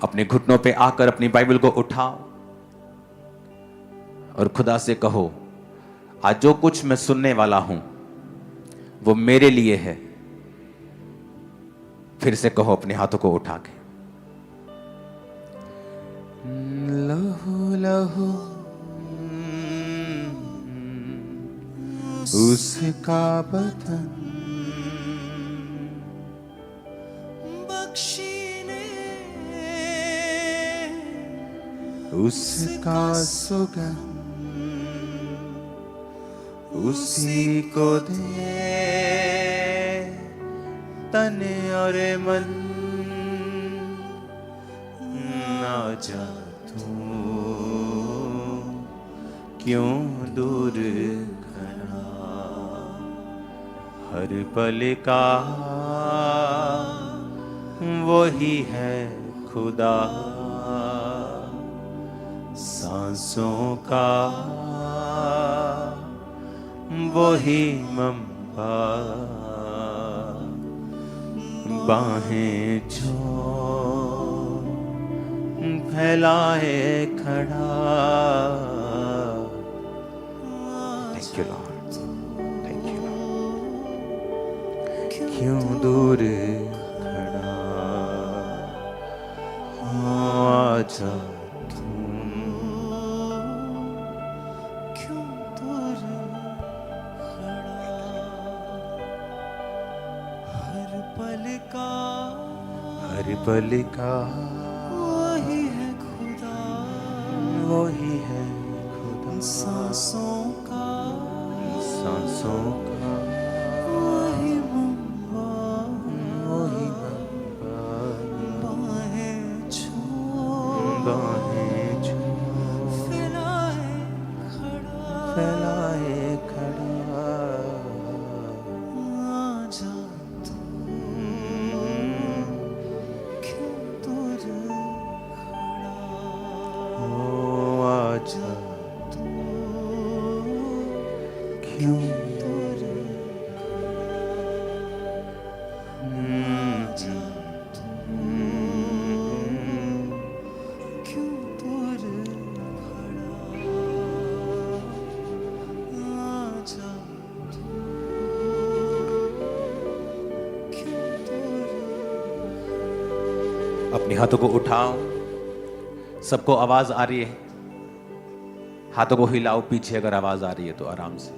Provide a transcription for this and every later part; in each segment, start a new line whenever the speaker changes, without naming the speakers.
अपने घुटनों पे आकर अपनी बाइबल को उठाओ और खुदा से कहो, आज जो कुछ मैं सुनने वाला हूं वो मेरे लिए है। फिर से कहो अपने हाथों को उठा के, लहू लहू उसका बदन बख्शीने, उसका सुगंध उसी को दे तन और मन। ना जा तू क्यों दूर खड़ा, हर पल का वही है खुदा, सांसों का वही मंबा, बाहें जो फैलाए खड़ा। Thank you Lord, thank you Lord. क्यों दूर खड़ा, आजा पल का वही है खुदा, वही है खुदा, सांसों का वही मंबा, वही मंबा, बाहें छू फैलाए खड़ा, आजा अपने हाथों को उठाओ। सबको आवाज आ रही है? हाथों को हिलाओ पीछे अगर आवाज आ रही है तो आराम से।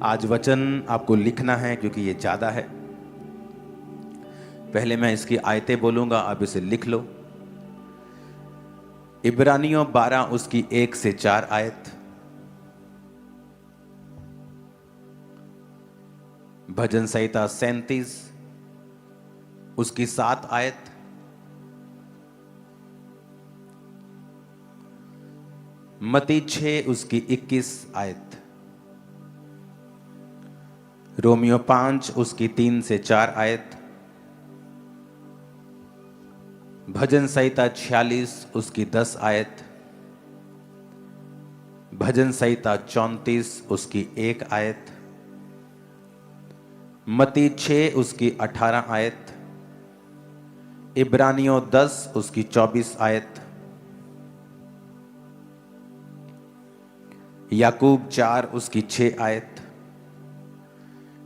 आज वचन आपको लिखना है क्योंकि ये ज्यादा है। पहले मैं इसकी आयतें बोलूंगा, आप इसे लिख लो। इब्रानियों 12 उसकी 1 से 4 आयत, भजन संहिता 37 उसकी 7 आयत, मत्ती 6 उसकी 21 आयत, रोमियो 5 उसकी 3 से 4 आयत, भजन संहिता 46 उसकी 10 आयत, भजन संहिता 34 उसकी 1 आयत, मत्ती 6 उसकी 18 आयत, इब्रानियों 10 उसकी 24 आयत, याकूब 4 उसकी 6 आयत,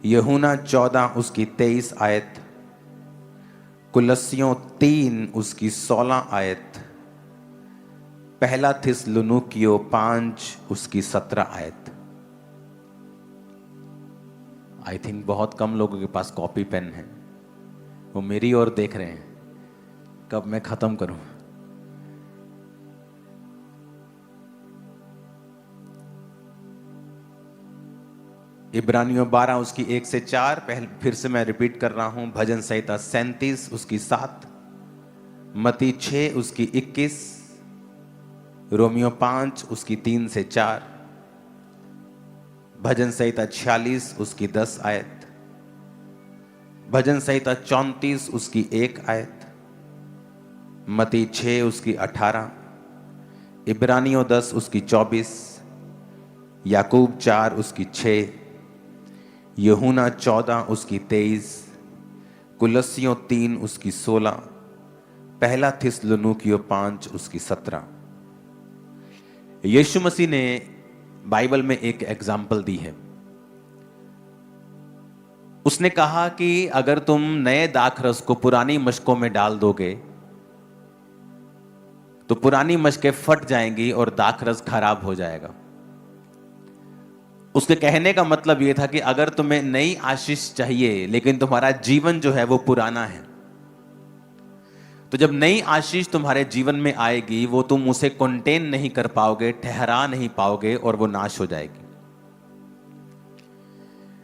यूहन्ना 14 उसकी 23 आयत, कुलस्सियों 3 उसकी 16 आयत, पहला थिस्सलुनीकियों 5 उसकी 17 आयत। आई थिंक बहुत कम लोगों के पास कॉपी पेन है, वो मेरी ओर देख रहे हैं कब मैं खत्म करूं। इब्रानियों 12 उसकी 1 से 4, फिर से मैं रिपीट कर रहा हूं। भजन संहिता 37 उसकी 7, मत्ती 6 उसकी 21, रोमियो 5 उसकी 3 से 4, भजन संहिता 46 उसकी 10 आयत, भजन संहिता 34 उसकी 1 आयत, मत्ती 6 उसकी 18, इब्रानियों 10 उसकी 24, याकूब 4 उसकी 6, यूहन्ना 14 उसकी 23, कुलस्सियों 3 उसकी 16, पहला थिस्सलुनीकियों 5 उसकी 17। यीशु मसीह ने बाइबल में एक एग्जाम्पल दी है। उसने कहा कि अगर तुम नए दाखरस को पुरानी मशकों में डाल दोगे तो पुरानी मशकें फट जाएंगी और दाखरस खराब हो जाएगा। उसके कहने का मतलब यह था कि अगर तुम्हें नई आशीष चाहिए लेकिन तुम्हारा जीवन जो है वो पुराना है, तो जब नई आशीष तुम्हारे जीवन में आएगी वो तुम उसे कंटेन नहीं कर पाओगे, ठहरा नहीं पाओगे और वो नाश हो जाएगी।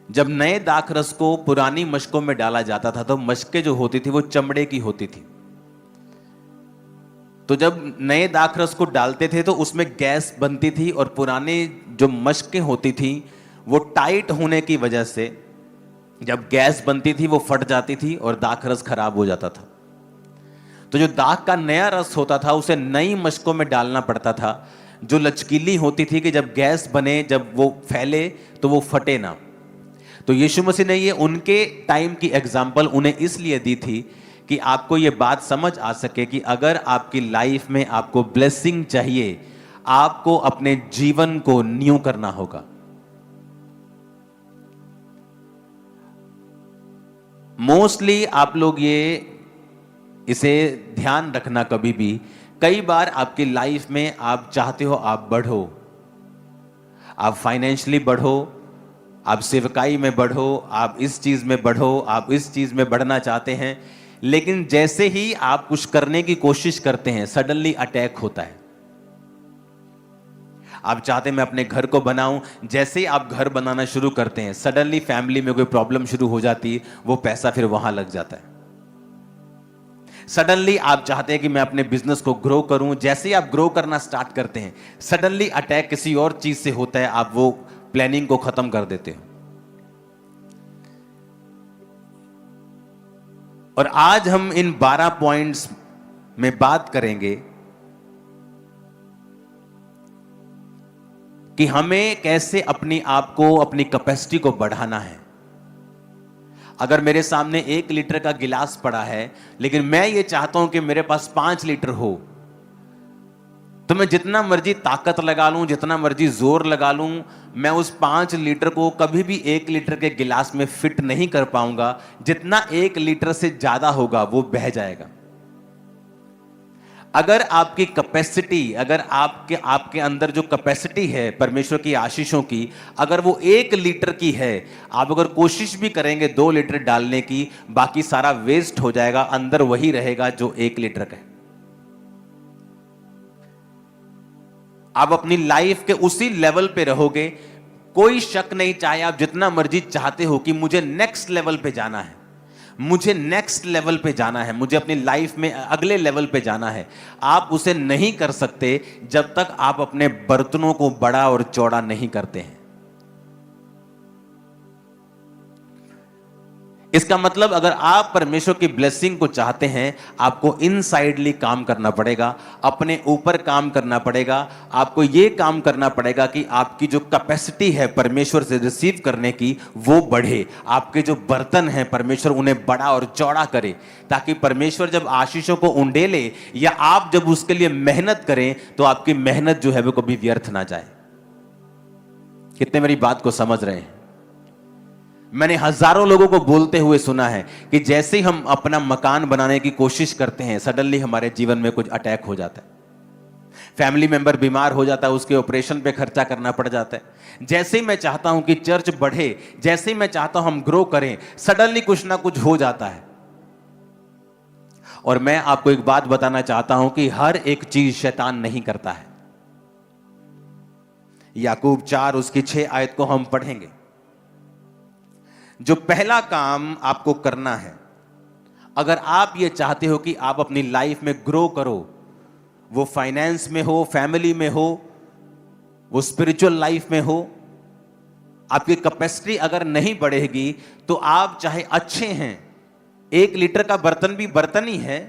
जब नए दाखरस को पुरानी मशकों में डाला जाता था तो मशकें जो होती थी वो चमड़े की होती थी। तो जब नए दाखरस को डालते थे तो उसमें गैस बनती थी और पुराने जो मशकें होती थी वो टाइट होने की वजह से जब गैस बनती थी वो फट जाती थी और दाखरस खराब हो जाता था। तो जो दाख का नया रस होता था उसे नई मशकों में डालना पड़ता था, जो लचकीली होती थी कि जब गैस बने, जब वो फैले तो वो फटे ना। तो यीशु मसीह ने ये उनके टाइम की एग्जाम्पल उन्हें इसलिए दी थी कि आपको ये बात समझ आ सके कि अगर आपकी लाइफ में आपको ब्लेसिंग चाहिए, आपको अपने जीवन को न्यू करना होगा। मोस्टली आप लोग इसे ध्यान रखना कभी भी, कई बार आपकी लाइफ में आप चाहते हो आप बढ़ो, आप फाइनेंशियली बढ़ो, आप सेवकाई में बढ़ो, आप इस चीज में बढ़ो, आप इस चीज में बढ़ना चाहते हैं, लेकिन जैसे ही आप कुछ करने की कोशिश करते हैं सडनली अटैक होता है। आप चाहते हैं मैं अपने घर को बनाऊं, जैसे ही आप घर बनाना शुरू करते हैं सडनली फैमिली में कोई प्रॉब्लम शुरू हो जाती है, वो पैसा फिर वहां लग जाता है। सडनली आप चाहते हैं कि मैं अपने बिजनेस को ग्रो करूं, जैसे ही आप ग्रो करना स्टार्ट करते हैं सडनली अटैक किसी और चीज से होता है, आप वो प्लानिंग को खत्म कर देते हो। और आज हम इन 12 पॉइंट्स में बात करेंगे कि हमें कैसे अपनी आप को, अपनी कैपेसिटी को बढ़ाना है। अगर मेरे सामने 1 लीटर का गिलास पड़ा है लेकिन मैं ये चाहता हूं कि मेरे पास 5 लीटर हो, तो मैं जितना मर्जी ताकत लगा लूं, जितना मर्जी जोर लगा लूं, मैं उस 5 लीटर को कभी भी 1 लीटर के गिलास में फिट नहीं कर पाऊंगा। जितना 1 लीटर से ज्यादा होगा वो बह जाएगा। अगर आपकी कैपेसिटी, अगर आपके अंदर जो कैपेसिटी है परमेश्वर की आशीषों की, अगर वो 1 लीटर की है, आप अगर कोशिश भी करेंगे 2 लीटर डालने की, बाकी सारा वेस्ट हो जाएगा, अंदर वही रहेगा जो 1 लीटर का है। आप अपनी लाइफ के उसी लेवल पे रहोगे, कोई शक नहीं, चाहे आप जितना मर्जी चाहते हो कि मुझे नेक्स्ट लेवल पे जाना है, मुझे नेक्स्ट लेवल पे जाना है, मुझे अपनी लाइफ में अगले लेवल पे जाना है, आप उसे नहीं कर सकते जब तक आप अपने बर्तनों को बड़ा और चौड़ा नहीं करते हैं। इसका मतलब अगर आप परमेश्वर की ब्लेसिंग को चाहते हैं, आपको इनसाइडली काम करना पड़ेगा, अपने ऊपर काम करना पड़ेगा। आपको यह काम करना पड़ेगा कि आपकी जो कैपेसिटी है परमेश्वर से रिसीव करने की वो बढ़े। आपके जो बर्तन हैं परमेश्वर उन्हें बड़ा और चौड़ा करे, ताकि परमेश्वर जब आशीषों को उंडेले या आप जब उसके लिए मेहनत करें तो आपकी मेहनत जो है वो कभी व्यर्थ ना जाए। कितने मेरी बात को समझ रहे हैं? मैंने हजारों लोगों को बोलते हुए सुना है कि जैसे ही हम अपना मकान बनाने की कोशिश करते हैं सडनली हमारे जीवन में कुछ अटैक हो जाता है। फैमिली मेंबर बीमार हो जाता है, उसके ऑपरेशन पे खर्चा करना पड़ जाता है। जैसे ही मैं चाहता हूं कि चर्च बढ़े, जैसे ही मैं चाहता हूं हम ग्रो करें, सडनली कुछ ना कुछ हो जाता है। और मैं आपको एक बात बताना चाहता हूं कि हर एक चीज शैतान नहीं करता है। याकूब 4 उसकी 6 आयत को हम पढ़ेंगे। जो पहला काम आपको करना है, अगर आप ये चाहते हो कि आप अपनी लाइफ में ग्रो करो, वो फाइनेंस में हो, फैमिली में हो, वो स्पिरिचुअल लाइफ में हो, आपकी कैपेसिटी अगर नहीं बढ़ेगी तो आप चाहे अच्छे हैं, 1 लीटर का बर्तन भी बर्तन ही है,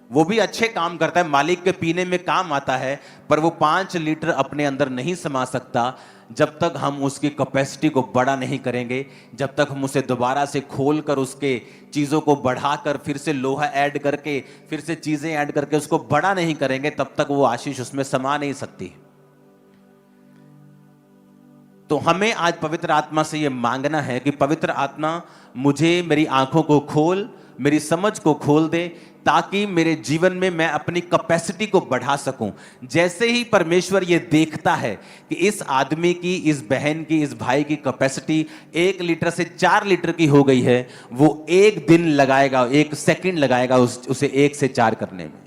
वो भी अच्छे काम करता है, मालिक के पीने में काम आता है, पर वो 5 लीटर अपने अंदर नहीं समा सकता जब तक हम उसकी कैपेसिटी को बड़ा नहीं करेंगे, जब तक हम उसे दोबारा से खोल कर उसके चीज़ों को बढ़ाकर फिर से लोहा ऐड करके फिर से चीज़ें ऐड करके उसको बड़ा नहीं करेंगे, तब तक वो आशीष उसमें समा नहीं सकती। तो हमें आज पवित्र आत्मा से ये मांगना है कि पवित्र आत्मा मुझे मेरी आंखों को खोल, मेरी समझ को खोल दे, ताकि मेरे जीवन में मैं अपनी कैपेसिटी को बढ़ा सकूं। जैसे ही परमेश्वर ये देखता है कि इस आदमी की, इस बहन की, इस भाई की कैपेसिटी 1 लीटर से 4 लीटर की हो गई है, वो 1 दिन लगाएगा, 1 सेकंड लगाएगा उसे 1 से 4 करने में।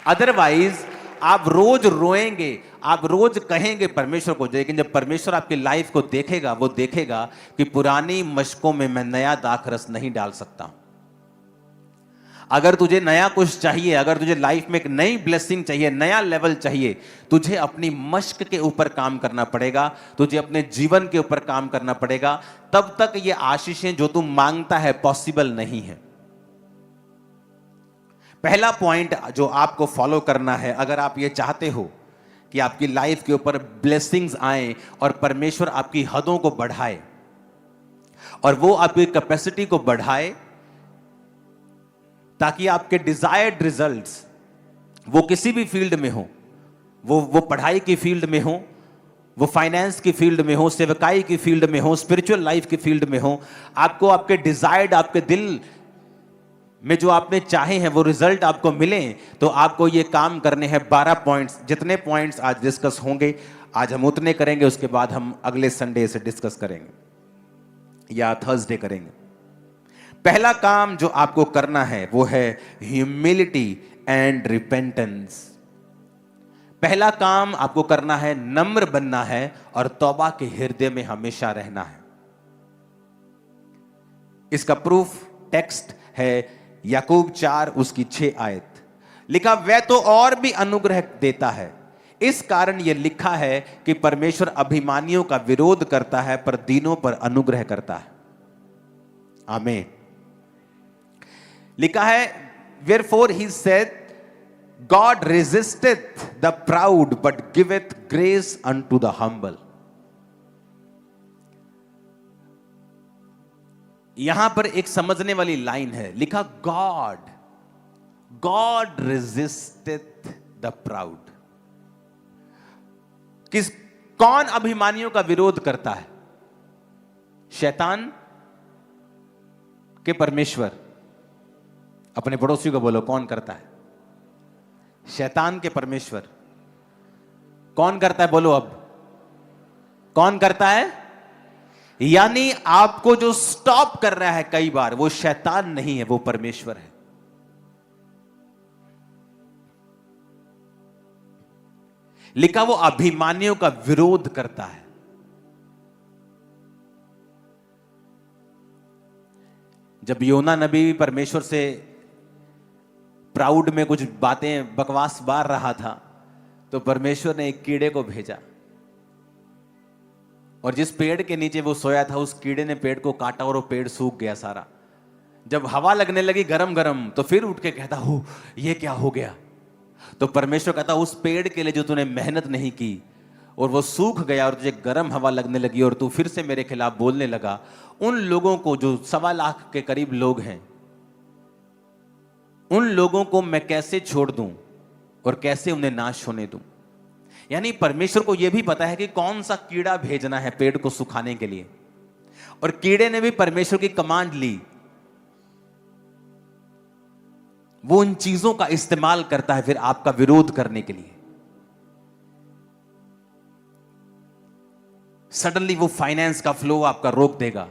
अदरवाइज आप रोज रोएंगे, आप रोज कहेंगे परमेश्वर को, लेकिन जब परमेश्वर आपकी लाइफ को देखेगा, वो देखेगा कि पुरानी मशकों में मैं नया दाखरस नहीं डाल सकता। अगर तुझे नया कुछ चाहिए, अगर तुझे लाइफ में एक नई ब्लेसिंग चाहिए, नया लेवल चाहिए, तुझे अपनी मशक के ऊपर काम करना पड़ेगा, तुझे अपने जीवन के ऊपर काम करना पड़ेगा। तब तक ये आशीषें जो तू मांगता है पॉसिबल नहीं है। पहला पॉइंट जो आपको फॉलो करना है, अगर आप ये चाहते हो कि आपकी लाइफ के ऊपर ब्लेसिंग्स आए और परमेश्वर आपकी हदों को बढ़ाए और वो आपकी कैपेसिटी को बढ़ाए, ताकि आपके डिजायर्ड रिजल्ट्स वो किसी भी फील्ड में हो, वो पढ़ाई की फील्ड में हो, वो फाइनेंस की फील्ड में हो, सेवकाई की फील्ड में हो, स्पिरिचुअल लाइफ की फील्ड में हो, आपको आपके डिजायर्ड, आपके दिल में जो आपने चाहे हैं वो रिजल्ट आपको मिले, तो आपको ये काम करने हैं 12 पॉइंट्स। जितने पॉइंट्स आज डिस्कस होंगे, आज हम उतने करेंगे, उसके बाद हम अगले संडे से डिस्कस करेंगे या थर्सडे करेंगे। पहला काम जो आपको करना है वो है ह्यूमिलिटी एंड रिपेंटेंस। पहला काम आपको करना है, नम्र बनना है और तौबा के हृदय में हमेशा रहना है। इसका प्रूफ टेक्स्ट है याकूब 4 उसकी 6 आयत। लिखा, वह तो और भी अनुग्रह देता है, इस कारण यह लिखा है कि परमेश्वर अभिमानियों का विरोध करता है पर दीनों पर अनुग्रह करता है। आमीन। लिखा है, wherefore he said, God resisteth the proud but giveth grace unto the humble। यहां पर एक समझने वाली लाइन है, लिखा गॉड रेजिस्टेथ द प्राउड। कौन अभिमानियों का विरोध करता है? शैतान के परमेश्वर? अपने पड़ोसी को बोलो, कौन करता है? शैतान के परमेश्वर। कौन करता है? बोलो अब, कौन करता है? यानी आपको जो स्टॉप कर रहा है कई बार, वो शैतान नहीं है, वो परमेश्वर है। लिखा, वो अभिमानियों का विरोध करता है। जब योना नबी परमेश्वर से प्राउड में कुछ बातें बकवास बार रहा था, तो परमेश्वर ने एक कीड़े को भेजा और जिस पेड़ के नीचे वो सोया था, उस कीड़े ने पेड़ को काटा और वो पेड़ सूख गया सारा। जब हवा लगने लगी गरम गरम, तो फिर उठ के कहता, हो ये क्या हो गया? तो परमेश्वर कहता, उस पेड़ के लिए जो तूने मेहनत नहीं की और वो सूख गया और तुझे गर्म हवा लगने लगी और तू फिर से मेरे खिलाफ बोलने लगा, उन लोगों को जो 1.25 लाख के करीब लोग हैं, उन लोगों को मैं कैसे छोड़ दूं और कैसे उन्हें नाश होने दूं? यानी परमेश्वर को यह भी पता है कि कौन सा कीड़ा भेजना है पेड़ को सुखाने के लिए, और कीड़े ने भी परमेश्वर की कमांड ली। वो उन चीजों का इस्तेमाल करता है फिर आपका विरोध करने के लिए। सडनली वो फाइनेंस का फ्लो आपका रोक देगा,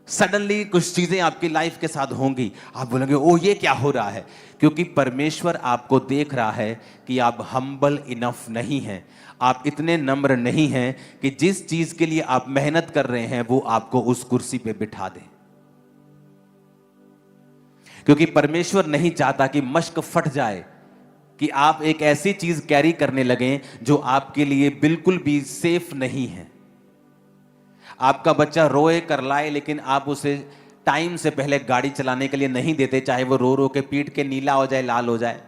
सडनली कुछ चीजें आपकी लाइफ के साथ होंगी, आप बोलेंगे ओ ये क्या हो रहा है? क्योंकि परमेश्वर आपको देख रहा है कि आप हम्बल इनफ नहीं हैं, आप इतने नम्र नहीं हैं कि जिस चीज के लिए आप मेहनत कर रहे हैं वो आपको उस कुर्सी पे बिठा दे। क्योंकि परमेश्वर नहीं चाहता कि मश्क फट जाए, कि आप एक ऐसी चीज कैरी करने लगें जो आपके लिए बिल्कुल भी सेफ नहीं है। आपका बच्चा रोए करलाए, लेकिन आप उसे टाइम से पहले गाड़ी चलाने के लिए नहीं देते, चाहे वो रो रो के पीट के नीला हो जाए, लाल हो जाए।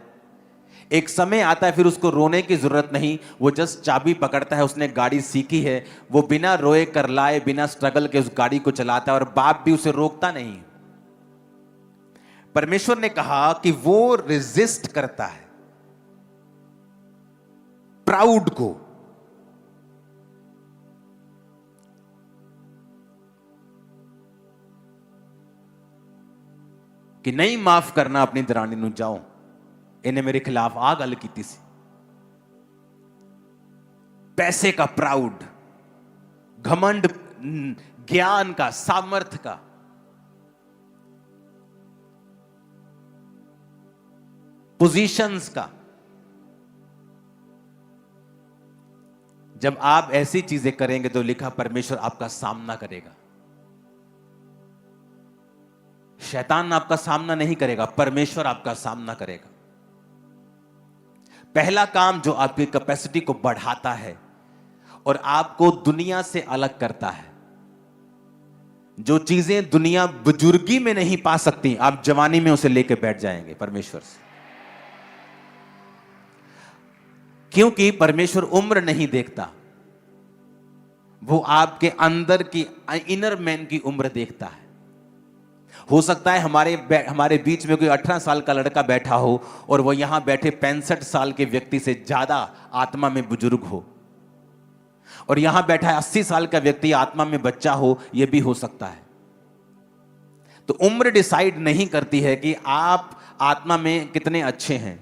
एक समय आता है फिर उसको रोने की जरूरत नहीं, वो जस्ट चाबी पकड़ता है, उसने गाड़ी सीखी है, वो बिना रोए कर लाए, बिना स्ट्रगल के उस गाड़ी को चलाता है और बाप भी उसे रोकता नहीं। परमेश्वर ने कहा कि वो रेजिस्ट करता है प्राउड को। कि नहीं माफ करना अपनी दरानी नूं, जाओ इन्हें मेरे खिलाफ आ गल की सी। पैसे का प्राउड, घमंड, ज्ञान का, सामर्थ्य का, पोजीशंस का। जब आप ऐसी चीजें करेंगे तो लिखा परमेश्वर आपका सामना करेगा। शैतान आपका सामना नहीं करेगा, परमेश्वर आपका सामना करेगा। पहला काम जो आपकी कैपेसिटी को बढ़ाता है और आपको दुनिया से अलग करता है, जो चीजें दुनिया बुजुर्गी में नहीं पा सकती, आप जवानी में उसे लेके बैठ जाएंगे परमेश्वर से। क्योंकि परमेश्वर उम्र नहीं देखता, वो आपके अंदर की, इनर मैन की उम्र देखता है। हो सकता है हमारे बीच में कोई 18 साल का लड़का बैठा हो और वो यहां बैठे 65 साल के व्यक्ति से ज्यादा आत्मा में बुजुर्ग हो, और यहां बैठा 80 साल का व्यक्ति आत्मा में बच्चा हो, यह भी हो सकता है। तो उम्र डिसाइड नहीं करती है कि आप आत्मा में कितने अच्छे हैं।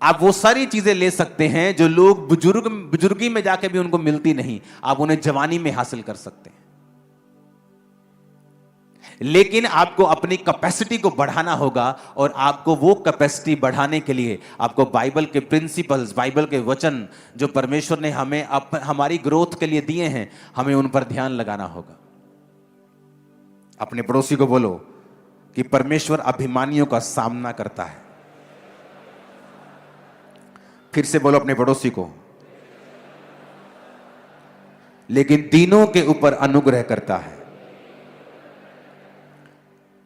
आप वो सारी चीजें ले सकते हैं जो लोग बुजुर्गी में जाके भी उनको मिलती नहीं, आप उन्हें जवानी में हासिल कर सकते हैं। लेकिन आपको अपनी कैपेसिटी को बढ़ाना होगा, और आपको वो कैपेसिटी बढ़ाने के लिए आपको बाइबल के प्रिंसिपल्स, बाइबल के वचन जो परमेश्वर ने हमें हमारी ग्रोथ के लिए दिए हैं, हमें उन पर ध्यान लगाना होगा। अपने पड़ोसी को बोलो कि परमेश्वर अभिमानियों का सामना करता है। फिर से बोलो अपने पड़ोसी को, लेकिन दीनों के ऊपर अनुग्रह करता है।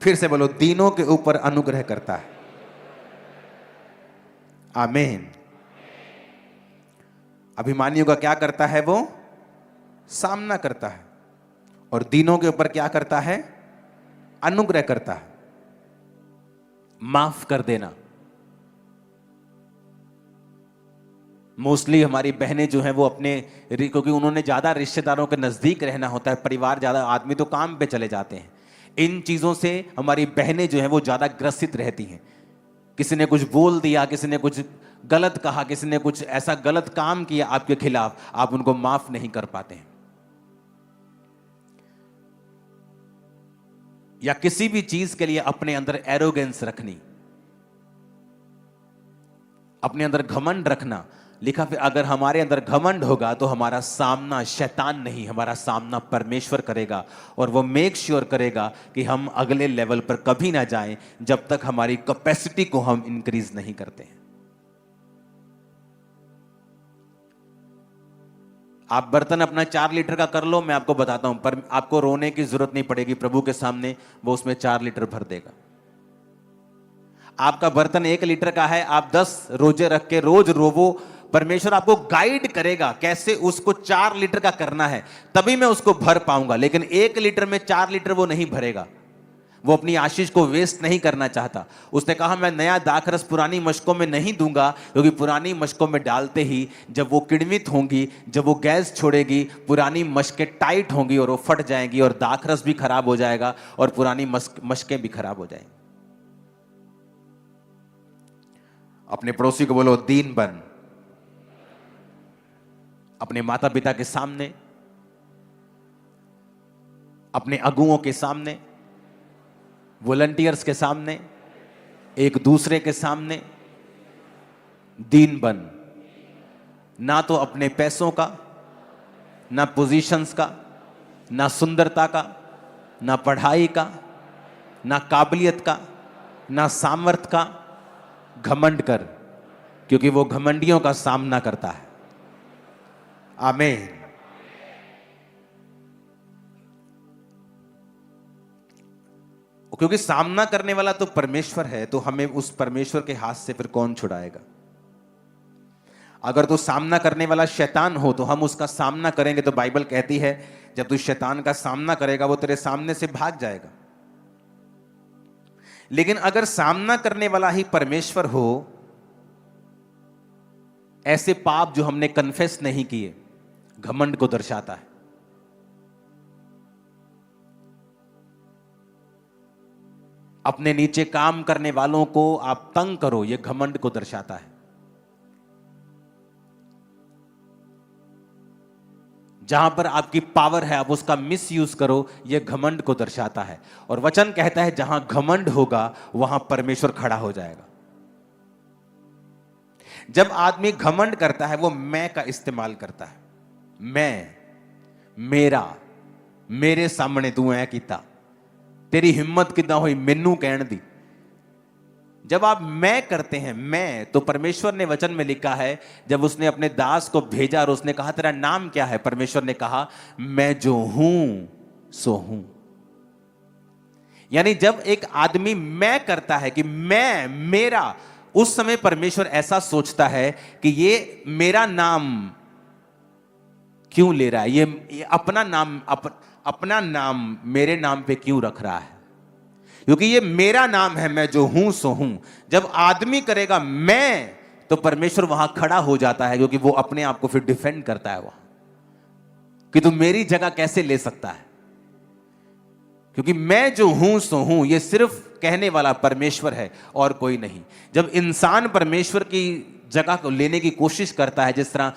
फिर से बोलो, दीनों के ऊपर अनुग्रह करता है। आमीन। अभिमानियों का क्या करता है? वो सामना करता है। और दीनों के ऊपर क्या करता है? अनुग्रह करता है, माफ कर देना। मोस्टली हमारी बहनें जो हैं वो अपने, क्योंकि उन्होंने ज्यादा रिश्तेदारों के नजदीक रहना होता है, परिवार ज्यादा, आदमी तो काम पे चले जाते हैं, इन चीजों से हमारी बहनें जो हैं वो ज्यादा ग्रसित रहती हैं। किसी ने कुछ बोल दिया, किसी ने कुछ गलत कहा, किसी ने कुछ ऐसा गलत काम किया आपके खिलाफ, आप उनको माफ नहीं कर पाते हैं। या किसी भी चीज के लिए अपने अंदर एरोगेंस रखनी, अपने अंदर घमंड रखना। लिखा फिर अगर हमारे अंदर घमंड होगा तो हमारा सामना शैतान नहीं, हमारा सामना परमेश्वर करेगा, और वो मेक श्योर करेगा कि हम अगले लेवल पर कभी ना जाएं जब तक हमारी कैपेसिटी को हम इंक्रीज नहीं करते हैं। आप बर्तन अपना 4 लीटर का कर लो, मैं आपको बताता हूं, पर आपको रोने की जरूरत नहीं पड़ेगी प्रभु के सामने, वो उसमें 4 लीटर भर देगा। आपका बर्तन 1 लीटर का है, आप 10 रोजे रख के रोज रोवो, परमेश्वर आपको गाइड करेगा कैसे उसको 4 लीटर का करना है, तभी मैं उसको भर पाऊंगा। लेकिन 1 लीटर में 4 लीटर वो नहीं भरेगा। वो अपनी आशीष को वेस्ट नहीं करना चाहता। उसने कहा मैं नया दाखरस पुरानी मशकों में नहीं दूंगा, क्योंकि पुरानी मशकों में डालते ही जब वो किण्वित होंगी, जब वो गैस छोड़ेगी, पुरानी मशकें टाइट होंगी और वो फट जाएंगी, और दाखरस भी खराब हो जाएगा और पुरानी मशकें भी खराब हो जाएंगी। अपने पड़ोसी को बोलो, दीन बन। अपने माता पिता के सामने, अपने अगुओं के सामने, वॉलंटियर्स के सामने, एक दूसरे के सामने दीन बन। ना तो अपने पैसों का, ना पोजीशंस का, ना सुंदरता का, ना पढ़ाई का, ना काबिलियत का, ना सामर्थ्य का घमंड कर, क्योंकि वो घमंडियों का सामना करता है। आमीन। क्योंकि सामना करने वाला तो परमेश्वर है, तो हमें उस परमेश्वर के हाथ से फिर कौन छुड़ाएगा। अगर तो सामना करने वाला शैतान हो तो हम उसका सामना करेंगे, तो बाइबल कहती है जब तू शैतान का सामना करेगा वो तेरे सामने से भाग जाएगा। लेकिन अगर सामना करने वाला ही परमेश्वर हो, ऐसे पाप जो हमने कन्फेस नहीं किए घमंड को दर्शाता है। अपने नीचे काम करने वालों को आप तंग करो, यह घमंड को दर्शाता है। जहां पर आपकी पावर है आप उसका मिस यूज करो, यह घमंड को दर्शाता है। और वचन कहता है जहां घमंड होगा वहां परमेश्वर खड़ा हो जाएगा। जब आदमी घमंड करता है वो मैं का इस्तेमाल करता है। मैं, मेरा, मेरे सामने तू ऐ कीता, तेरी हिम्मत कितना हुई मैनू कहन दी। जब आप मैं करते हैं, मैं, तो परमेश्वर ने वचन में लिखा है जब उसने अपने दास को भेजा और उसने कहा तेरा नाम क्या है, परमेश्वर ने कहा मैं जो हूं सो हूं। यानी जब एक आदमी मैं करता है कि मैं, मेरा, उस समय परमेश्वर ऐसा सोचता है कि ये मेरा नाम क्यों ले रहा है, ये अपना नाम अपना नाम मेरे नाम पे क्यों रख रहा है, क्योंकि ये मेरा नाम है, मैं जो हूं सो हूं। जब आदमी करेगा मैं, तो परमेश्वर वहां खड़ा हो जाता है, क्योंकि वो अपने आप को फिर डिफेंड करता है वहां कि तू मेरी जगह कैसे ले सकता है। क्योंकि मैं जो हूं सो हूं ये सिर्फ कहने वाला परमेश्वर है और कोई नहीं। जब इंसान परमेश्वर की जगह को लेने की कोशिश करता है, जिस तरह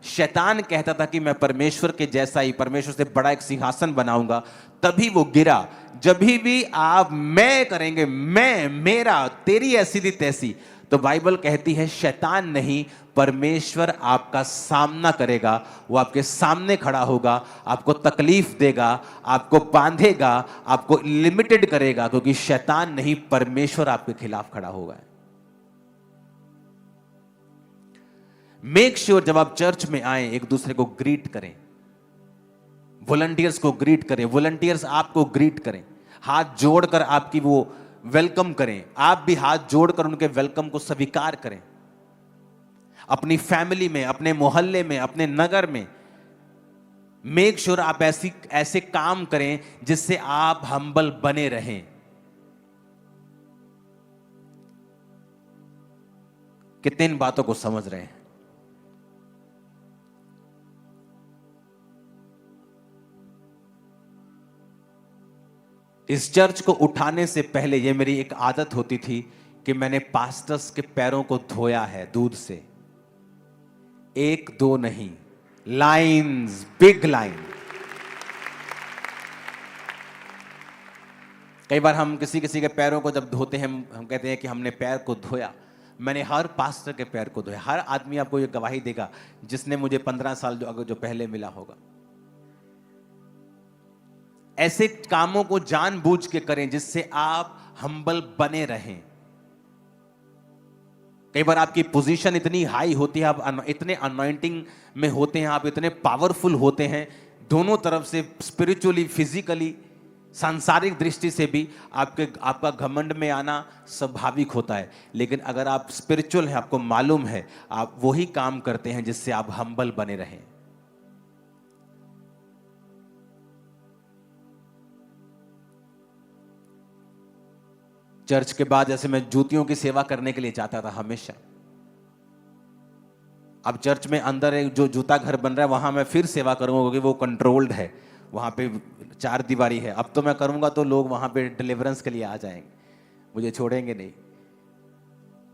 शैतान कहता था कि मैं परमेश्वर के जैसा ही, परमेश्वर से बड़ा एक सिंहासन बनाऊंगा, तभी वो गिरा। जब भी आप मैं करेंगे, मैं, मेरा, तेरी ऐसी थी तैसी, तो बाइबल कहती है शैतान नहीं परमेश्वर आपका सामना करेगा। वो आपके सामने खड़ा होगा, आपको तकलीफ देगा, आपको बांधेगा, आपको लिमिटेड करेगा, क्योंकि शैतान नहीं परमेश्वर आपके खिलाफ खड़ा होगा। मेक श्योर जब आप चर्च में आए एक दूसरे को ग्रीट करें, वॉलंटियर्स को ग्रीट करें, वॉलंटियर्स आपको ग्रीट करें, हाथ जोड़कर आपकी वो वेलकम करें, आप भी हाथ जोड़कर उनके वेलकम को स्वीकार करें। अपनी फैमिली में, अपने मोहल्ले में, अपने नगर में मेक श्योर आप ऐसे काम करें जिससे आप हम्बल बने रहें। कितने इन बातों को समझ रहे हैं? इस चर्च को उठाने से पहले ये मेरी एक आदत होती थी कि मैंने पास्टर्स के पैरों को धोया है दूध से। एक दो नहीं, लाइन्स, बिग लाइन। कई बार हम किसी किसी के पैरों को जब धोते हैं, हम कहते हैं कि हमने पैर को धोया। मैंने हर पास्टर के पैर को धोया। हर आदमी आपको ये गवाही देगा जिसने मुझे 15 साल जो पहले मिला होगा। ऐसे कामों को जानबूझ के करें जिससे आप हम्बल बने रहें। कई बार आपकी पोजीशन इतनी हाई होती है, आप इतने अनॉइंटिंग में होते हैं, आप इतने पावरफुल होते हैं, दोनों तरफ से स्पिरिचुअली, फिजिकली, सांसारिक दृष्टि से भी आपका घमंड में आना स्वाभाविक होता है। लेकिन अगर आप स्पिरिचुअल हैं, आपको मालूम है, आप वही काम करते हैं जिससे आप हम्बल बने रहें। चर्च के बाद जैसे मैं जूतियों की सेवा करने के लिए जाता था हमेशा। अब चर्च में अंदर एक जो जूता घर बन रहा है वहां मैं फिर सेवा करूंगा, क्योंकि वो कंट्रोल्ड है, वहां पे 4 दीवारी है। अब तो मैं करूंगा तो लोग वहां पे डिलीवरेंस के लिए आ जाएंगे, मुझे छोड़ेंगे नहीं।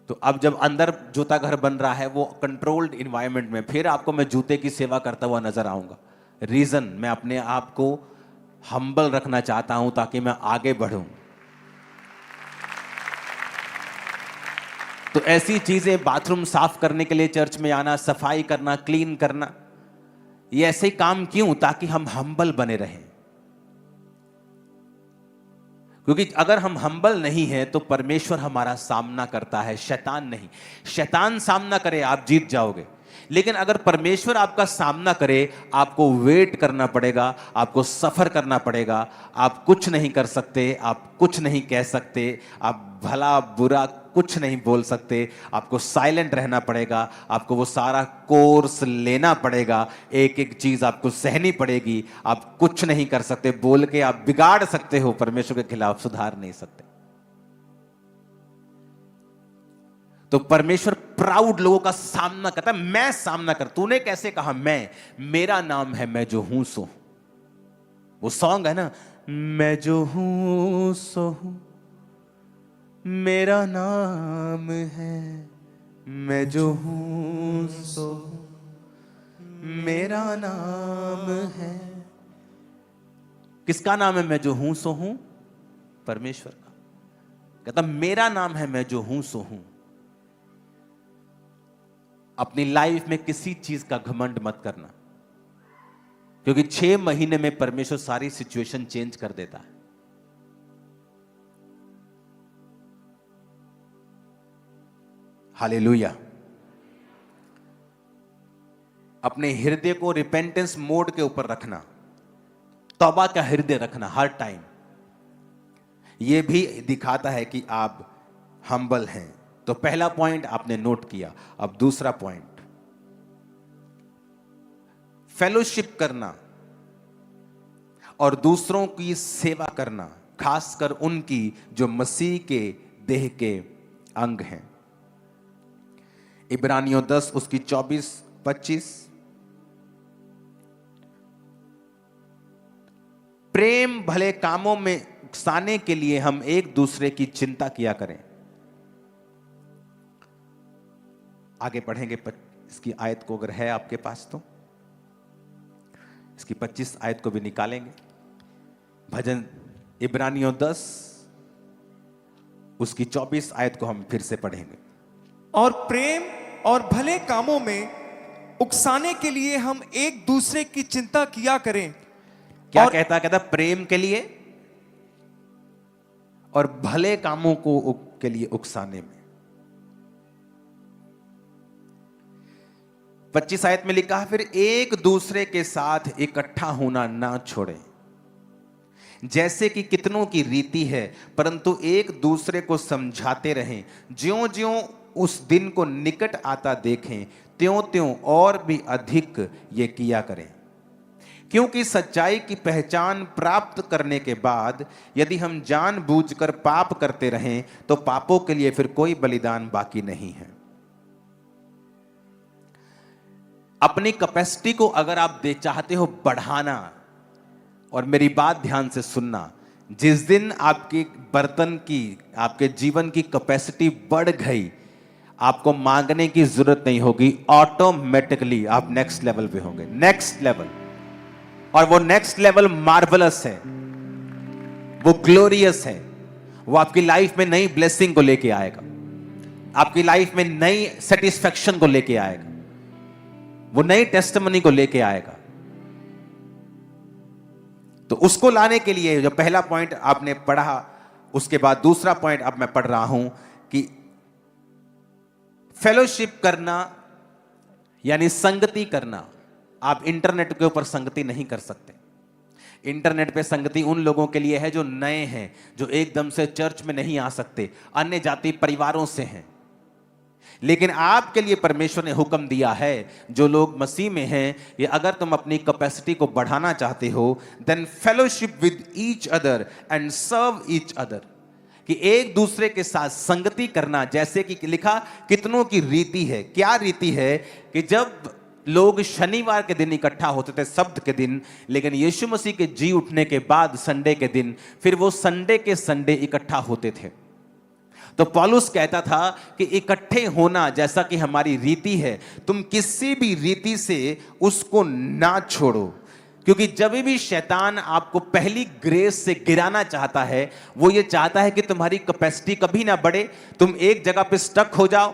तो अब जब अंदर जूता घर बन रहा है वो कंट्रोल्ड इन्वायरमेंट में, फिर आपको मैं जूते की सेवा करता हुआ नजर आऊंगा। रीजन, मैं अपने आप को हम्बल रखना चाहता हूं ताकि मैं आगे बढ़ूं। तो ऐसी चीजें, बाथरूम साफ करने के लिए चर्च में आना, सफाई करना, क्लीन करना, ये ऐसे काम क्यों? ताकि हम हम्बल बने रहें। क्योंकि अगर हम हम्बल नहीं हैं तो परमेश्वर हमारा सामना करता है, शैतान नहीं। शैतान सामना करे आप जीत जाओगे, लेकिन अगर परमेश्वर आपका सामना करे, आपको वेट करना पड़ेगा, आपको सफर करना पड़ेगा। आप कुछ नहीं कर सकते, आप कुछ नहीं कह सकते, आप भला बुरा कुछ नहीं बोल सकते, आपको साइलेंट रहना पड़ेगा, आपको वो सारा कोर्स लेना पड़ेगा, एक एक चीज आपको सहनी पड़ेगी। आप कुछ नहीं कर सकते, बोल के आप बिगाड़ सकते हो, परमेश्वर के खिलाफ सुधार नहीं सकते। तो परमेश्वर प्राउड लोगों का सामना करता है। मैं सामना कर, तूने कैसे कहा मैं, मेरा नाम है मैं जो हूं सो। वो सॉन्ग है ना, मैं जो हूं सो हूं, मेरा नाम है मैं जो हूं सो हूं, मेरा नाम है। किसका नाम है मैं जो हूं सो हूं? परमेश्वर का। कहता मेरा नाम है मैं जो हूं सो हूं। अपनी लाइफ में किसी चीज का घमंड मत करना, क्योंकि 6 महीने में परमेश्वर सारी सिचुएशन चेंज कर देता है। हालेलुया। अपने हृदय को रिपेंटेंस मोड के ऊपर रखना, तौबा का हृदय रखना हर टाइम। यह भी दिखाता है कि आप हम्बल हैं। तो पहला पॉइंट आपने नोट किया। अब दूसरा पॉइंट, फेलोशिप करना और दूसरों की सेवा करना, खासकर उनकी जो मसीह के देह के अंग हैं। इब्रानियों 10 उसकी 24-25। प्रेम भले कामों में उकसाने के लिए हम एक दूसरे की चिंता किया करें। आगे पढ़ेंगे इसकी आयत को, अगर है आपके पास तो इसकी 25 आयत को भी निकालेंगे। भजन इब्रानियों 10 उसकी 24 आयत को हम फिर से पढ़ेंगे।
और प्रेम और भले कामों में उकसाने के लिए हम एक दूसरे की चिंता किया करें।
क्या कहता प्रेम के लिए और भले कामों के लिए उकसाने में। 25 आयत में लिखा है, फिर एक दूसरे के साथ इकट्ठा होना ना छोड़ें, जैसे कि कितनों की रीति है, परंतु एक दूसरे को समझाते रहें। ज्यों ज्यों उस दिन को निकट आता देखें, त्यों त्यों और भी अधिक ये किया करें। क्योंकि सच्चाई की पहचान प्राप्त करने के बाद यदि हम जानबूझकर पाप करते रहें, तो पापों के लिए फिर कोई बलिदान बाकी नहीं है। अपनी कैपेसिटी को अगर आप चाहते हो बढ़ाना, और मेरी बात ध्यान से सुनना, जिस दिन आपके बर्तन की, आपके जीवन की कैपेसिटी बढ़ गई, आपको मांगने की जरूरत नहीं होगी, ऑटोमेटिकली आप नेक्स्ट लेवल पे होंगे। नेक्स्ट लेवल, और वो नेक्स्ट लेवल मार्वलस है, वो ग्लोरियस है। वो आपकी लाइफ में नई ब्लेसिंग को लेके आएगा, आपकी लाइफ में नई सेटिस्फैक्शन को लेके आएगा, वो नई टेस्टिमनी को लेके आएगा। तो उसको लाने के लिए जो पहला पॉइंट आपने पढ़ा, उसके बाद दूसरा पॉइंट अब मैं पढ़ रहा हूं कि फेलोशिप करना यानी संगति करना। आप इंटरनेट के ऊपर संगति नहीं कर सकते। इंटरनेट पे संगति उन लोगों के लिए है जो नए हैं, जो एकदम से चर्च में नहीं आ सकते, अन्य जाति परिवारों से हैं। लेकिन आपके लिए परमेश्वर ने हुक्म दिया है, जो लोग मसीह में हैं, ये अगर तुम अपनी कैपेसिटी को बढ़ाना चाहते हो, then fellowship with each other and serve each other, कि एक दूसरे के साथ संगति करना। जैसे कि लिखा, कितनों की रीति है। क्या रीति है? कि जब लोग शनिवार के दिन इकट्ठा होते थे, शब्द के दिन, लेकिन यीशु मसीह के जी उठने के बाद संडे के दिन, फिर वो संडे के संडे इकट्ठा होते थे। तो पौलुस कहता था कि इकट्ठे होना जैसा कि हमारी रीति है, तुम किसी भी रीति से उसको ना छोड़ो। क्योंकि जब भी शैतान आपको पहली ग्रेस से गिराना चाहता है, वो ये चाहता है कि तुम्हारी कैपेसिटी कभी ना बढ़े, तुम एक जगह पे स्टक हो जाओ।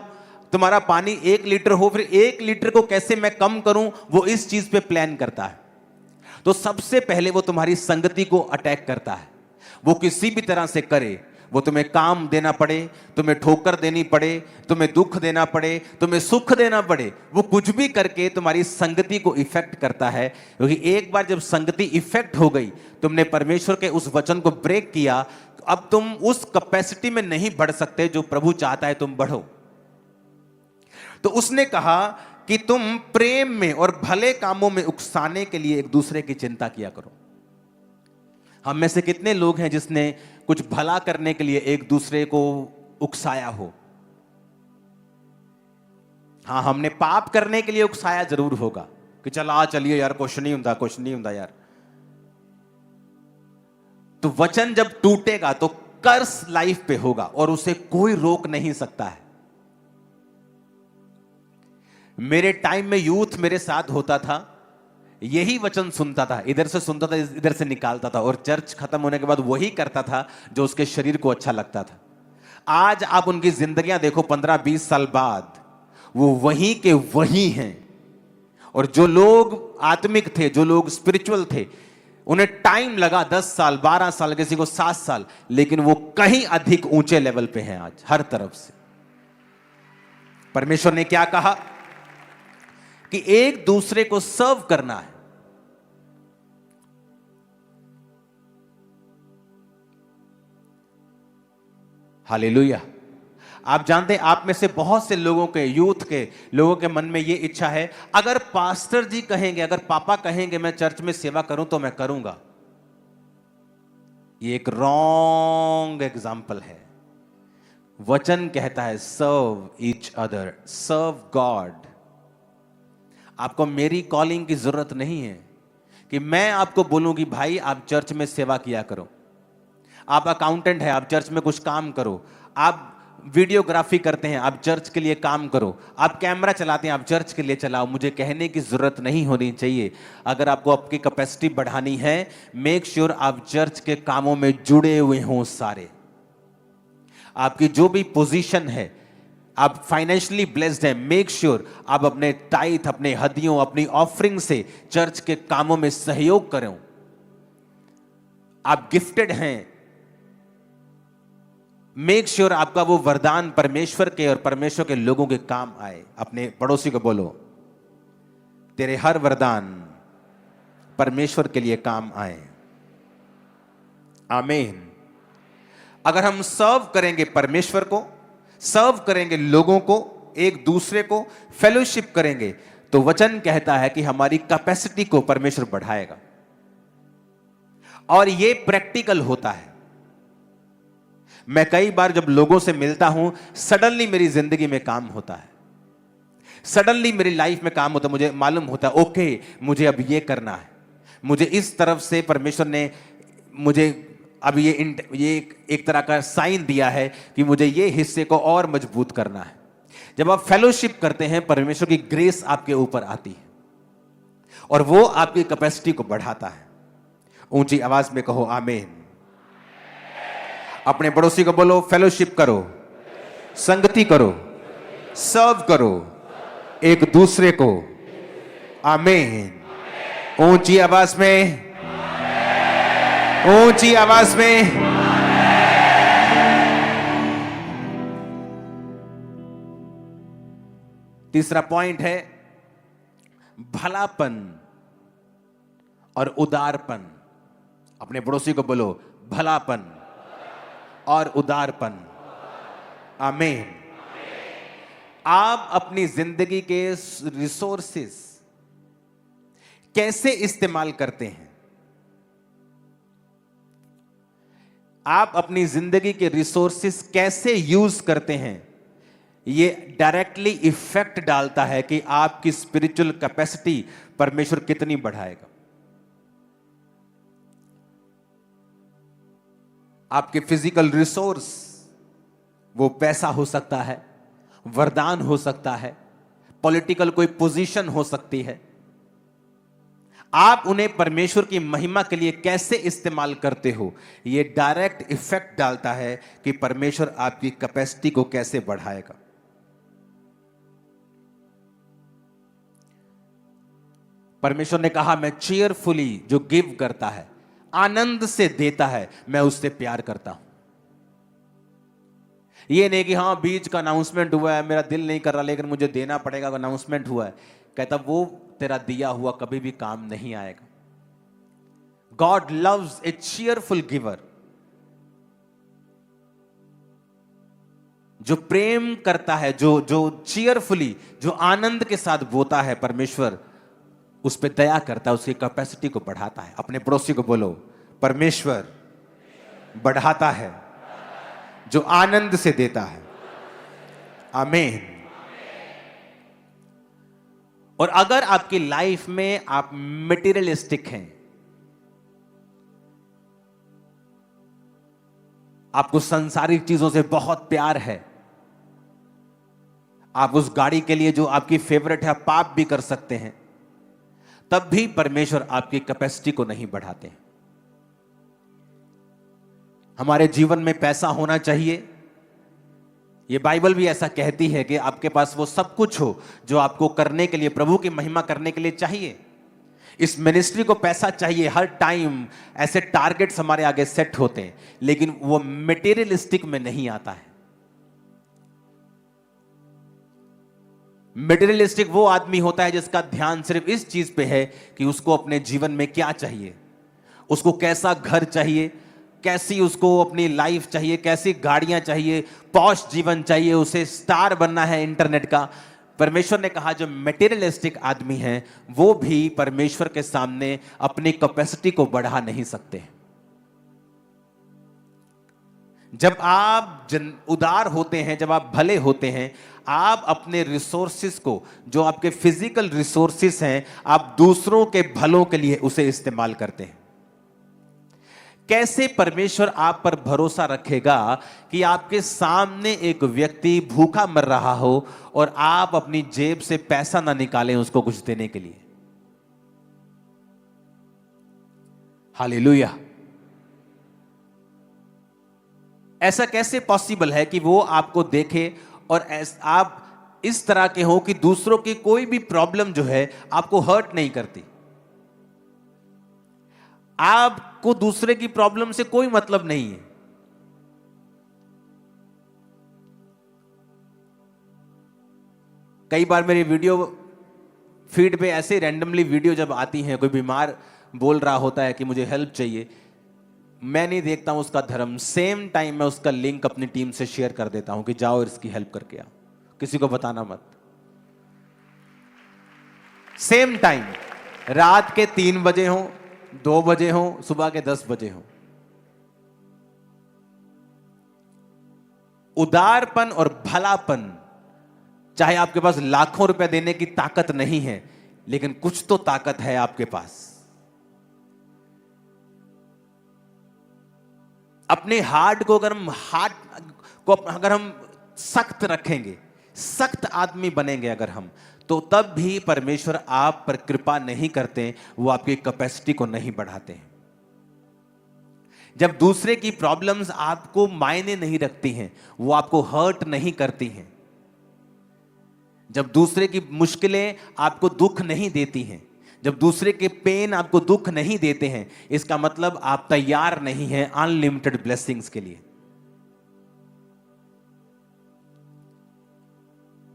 तुम्हारा पानी 1 लीटर हो, फिर 1 लीटर को कैसे मैं कम करूं, वो इस चीज पे प्लान करता है। तो सबसे पहले वो तुम्हारी संगति को अटैक करता है। वो किसी भी तरह से करे, वो तुम्हें काम देना पड़े, तुम्हें ठोकर देनी पड़े, तुम्हें दुख देना पड़े, तुम्हें सुख देना पड़े, वो कुछ भी करके तुम्हारी संगति को इफेक्ट करता है। क्योंकि एक बार जब संगति इफेक्ट हो गई, तुमने परमेश्वर के उस वचन को ब्रेक किया, तो अब तुम उस कैपेसिटी में नहीं बढ़ सकते जो प्रभु चाहता है तुम बढ़ो। तो उसने कहा कि तुम प्रेम में और भले कामों में उकसाने के लिए एक दूसरे की चिंता किया करो। हम में से कितने लोग हैं जिसने कुछ भला करने के लिए एक दूसरे को उकसाया हो? हाँ, हमने पाप करने के लिए उकसाया जरूर होगा कि चलिए यार, कुछ नहीं होता यार। तो वचन जब टूटेगा तो कर्स लाइफ पे होगा और उसे कोई रोक नहीं सकता है। मेरे टाइम में यूथ मेरे साथ होता था, यही वचन सुनता था, इधर से सुनता था, इधर से निकालता था, और चर्च खत्म होने के बाद वही करता था जो उसके शरीर को अच्छा लगता था। आज आप उनकी जिंदगियां देखो, 15-20 साल बाद वो वही के वही हैं। और जो लोग आत्मिक थे, जो लोग स्पिरिचुअल थे, उन्हें टाइम लगा 10 साल, 12 साल, किसी को 7 साल, लेकिन वो कहीं अधिक ऊंचे लेवल पे हैं आज हर तरफ से। परमेश्वर ने क्या कहा कि एक दूसरे को सर्व करना है। हालेलुया। आप जानते हैं, आप में से बहुत से लोगों के, यूथ के लोगों के मन में यह इच्छा है, अगर पास्टर जी कहेंगे, अगर पापा कहेंगे मैं चर्च में सेवा करूं तो मैं करूंगा। ये एक रॉन्ग एग्जाम्पल है। वचन कहता है सर्व ईच अदर, सर्व गॉड। आपको मेरी कॉलिंग की जरूरत नहीं है कि मैं आपको बोलूं कि भाई आप चर्च में सेवा किया करो। आप अकाउंटेंट है, आप चर्च में कुछ काम करो। आप वीडियोग्राफी करते हैं, आप चर्च के लिए काम करो। आप कैमरा चलाते हैं, आप चर्च के लिए चलाओ। मुझे कहने की जरूरत नहीं होनी चाहिए। अगर आपको आपकी कैपेसिटी बढ़ानी है, मेक श्योर आप चर्च के कामों में जुड़े हुए हों सारे। आपकी जो भी पोजीशन है, आप फाइनेंशियली ब्लेस्ड हैं, मेक श्योर आप अपने टाइथ, अपने हदियों, अपनी ऑफरिंग से चर्च के कामों में सहयोग करें। आप गिफ्टेड हैं, मेक श्योर आपका वो वरदान परमेश्वर के और परमेश्वर के लोगों के काम आए। अपने पड़ोसी को बोलो, तेरे हर वरदान परमेश्वर के लिए काम आए। आमीन। अगर हम सर्व करेंगे परमेश्वर को, सर्व करेंगे लोगों को, एक दूसरे को फेलोशिप करेंगे, तो वचन कहता है कि हमारी कैपेसिटी को परमेश्वर बढ़ाएगा। और यह प्रैक्टिकल होता है। मैं कई बार जब लोगों से मिलता हूं, सडनली मेरी जिंदगी में काम होता है, सडनली मेरी लाइफ में काम होता है। मुझे मालूम होता है, ओके मुझे अब ये करना है, मुझे इस तरफ से परमेश्वर ने मुझे अब ये एक तरह का साइन दिया है कि मुझे ये हिस्से को और मजबूत करना है। जब आप फेलोशिप करते हैं, परमेश्वर की ग्रेस आपके ऊपर आती है और वो आपकी कैपेसिटी को बढ़ाता है। ऊंची आवाज में कहो आमीन। अपने पड़ोसी को बोलो, फेलोशिप करो, संगति करो, सर्व करो एक दूसरे को। आमीन। ऊंची आवाज में, ऊंची आवाज में। तीसरा पॉइंट है भलापन और उदारपन। अपने पड़ोसी को बोलो, भलापन और उदारपन। आमीन। आप अपनी जिंदगी के रिसोर्सेस कैसे इस्तेमाल करते हैं? आप अपनी जिंदगी के रिसोर्सेस कैसे यूज करते हैं? यह डायरेक्टली इफेक्ट डालता है कि आपकी स्पिरिचुअल कैपेसिटी परमेश्वर कितनी बढ़ाएगा। आपके फिजिकल रिसोर्स, वो पैसा हो सकता है, वरदान हो सकता है, पॉलिटिकल कोई पोजीशन हो सकती है। आप उन्हें परमेश्वर की महिमा के लिए कैसे इस्तेमाल करते हो, यह डायरेक्ट इफेक्ट डालता है कि परमेश्वर आपकी कैपेसिटी को कैसे बढ़ाएगा। परमेश्वर ने कहा, मैं चीयरफुली जो गिव करता है, आनंद से देता है, मैं उससे प्यार करता हूं। ये नहीं कि हाँ बीच का अनाउंसमेंट हुआ है, मेरा दिल नहीं कर रहा लेकिन मुझे देना पड़ेगा, अनाउंसमेंट हुआ है। कहता वो तेरा दिया हुआ कभी भी काम नहीं आएगा। गॉड लव्स ए चीयरफुल गिवर। जो प्रेम करता है, जो चीयरफुली, जो आनंद के साथ बोता है, परमेश्वर उस पर दया करता है, उसकी कैपेसिटी को बढ़ाता है। अपने पड़ोसी को बोलो, परमेश्वर बढ़ाता है जो आनंद से देता है। आमीन। और अगर आपकी लाइफ में आप मटेरियलिस्टिक हैं, आपको सांसारिक चीजों से बहुत प्यार है, आप उस गाड़ी के लिए जो आपकी फेवरेट है आप पाप भी कर सकते हैं, तब भी परमेश्वर आपकी कैपेसिटी को नहीं बढ़ाते हैं। हमारे जीवन में पैसा होना चाहिए। ये बाइबल भी ऐसा कहती है कि आपके पास वो सब कुछ हो जो आपको करने के लिए, प्रभु की महिमा करने के लिए चाहिए। इस मिनिस्ट्री को पैसा चाहिए, हर टाइम ऐसे टारगेट्स हमारे आगे सेट होते हैं, लेकिन वो मटेरियलिस्टिक में नहीं आता है। मटेरियलिस्टिक वो आदमी होता है जिसका ध्यान सिर्फ इस चीज पे है कि उसको अपने जीवन में क्या चाहिए, उसको कैसा घर चाहिए, कैसी उसको अपनी लाइफ चाहिए, कैसी गाड़ियां चाहिए, पॉश जीवन चाहिए, उसे स्टार बनना है इंटरनेट का। परमेश्वर ने कहा जो मटेरियलिस्टिक आदमी है वो भी परमेश्वर के सामने अपनी कैपेसिटी को बढ़ा नहीं सकते। जब आप उदार होते हैं, जब आप भले होते हैं, आप अपने रिसोर्सेस को, जो आपके फिजिकल रिसोर्सेस हैं, आप दूसरों के भलों के लिए उसे इस्तेमाल करते हैं। कैसे परमेश्वर आप पर भरोसा रखेगा कि आपके सामने एक व्यक्ति भूखा मर रहा हो और आप अपनी जेब से पैसा ना निकालें उसको कुछ देने के लिए? हालेलुया। ऐसा कैसे पॉसिबल है कि वो आपको देखे और आप इस तरह के हो कि दूसरों की कोई भी प्रॉब्लम जो है आपको हर्ट नहीं करती, आपको दूसरे की प्रॉब्लम से कोई मतलब नहीं है। कई बार मेरी वीडियो फीड पे ऐसे रैंडमली वीडियो जब आती हैं, कोई बीमार बोल रहा होता है कि मुझे हेल्प चाहिए, मैं नहीं देखता हूं उसका धर्म, सेम टाइम मैं उसका लिंक अपनी टीम से शेयर कर देता हूं कि जाओ इसकी हेल्प करके आओ, किसी को बताना मत। सेम टाइम, रात के 3 बजे हो, 2 बजे हो, सुबह के 10 बजे हो। उदारपन और भलापन, चाहे आपके पास लाखों रुपए देने की ताकत नहीं है, लेकिन कुछ तो ताकत है आपके पास। अपने हार्ट को अगर हम सख्त रखेंगे, सख्त आदमी बनेंगे अगर हम, तो तब भी परमेश्वर आप पर कृपा नहीं करते, वो आपकी कैपेसिटी को नहीं बढ़ाते हैं। जब दूसरे की प्रॉब्लम्स आपको मायने नहीं रखती हैं, वो आपको हर्ट नहीं करती हैं, जब दूसरे की मुश्किलें आपको दुख नहीं देती हैं, जब दूसरे के पेन आपको दुख नहीं देते हैं, इसका मतलब आप तैयार नहीं हैं अनलिमिटेड ब्लेसिंग्स के लिए।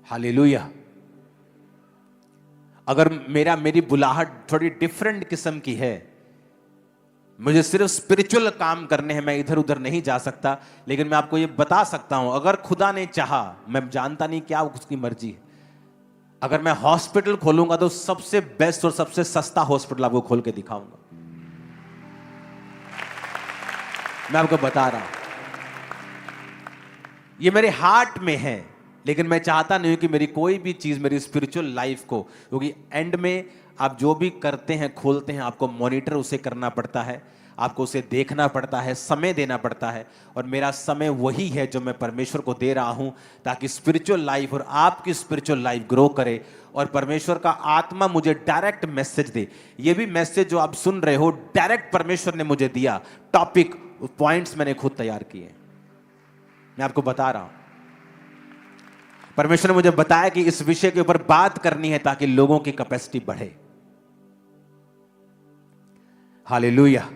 हालेलुया। अगर मेरी बुलाहट थोड़ी डिफरेंट किस्म की है, मुझे सिर्फ स्पिरिचुअल काम करने हैं, मैं इधर उधर नहीं जा सकता, लेकिन मैं आपको ये बता सकता हूं, अगर खुदा ने चाहा, मैं जानता नहीं क्या उसकी मर्जी है, अगर मैं हॉस्पिटल खोलूंगा तो सबसे बेस्ट और सबसे सस्ता हॉस्पिटल आपको खोल के दिखाऊंगा। मैं आपको बता रहा हूं, ये मेरे हार्ट में है, लेकिन मैं चाहता नहीं हूं कि मेरी कोई भी चीज मेरी स्पिरिचुअल लाइफ को, क्योंकि एंड में आप जो भी करते हैं, खोलते हैं, आपको मॉनिटर उसे करना पड़ता है, आपको उसे देखना पड़ता है, समय देना पड़ता है। और मेरा समय वही है जो मैं परमेश्वर को दे रहा हूं, ताकि स्पिरिचुअल लाइफ और आपकी स्पिरिचुअल लाइफ ग्रो करे और परमेश्वर का आत्मा मुझे डायरेक्ट मैसेज दे। ये भी मैसेज जो आप सुन रहे हो, डायरेक्ट परमेश्वर ने मुझे दिया, टॉपिक पॉइंट्स मैंने खुद तैयार किए। मैं आपको बता रहा हूं, परमेश्वर ने मुझे बताया कि इस विषय के ऊपर बात करनी है ताकि लोगों की कैपेसिटी बढ़े। हालेलुया।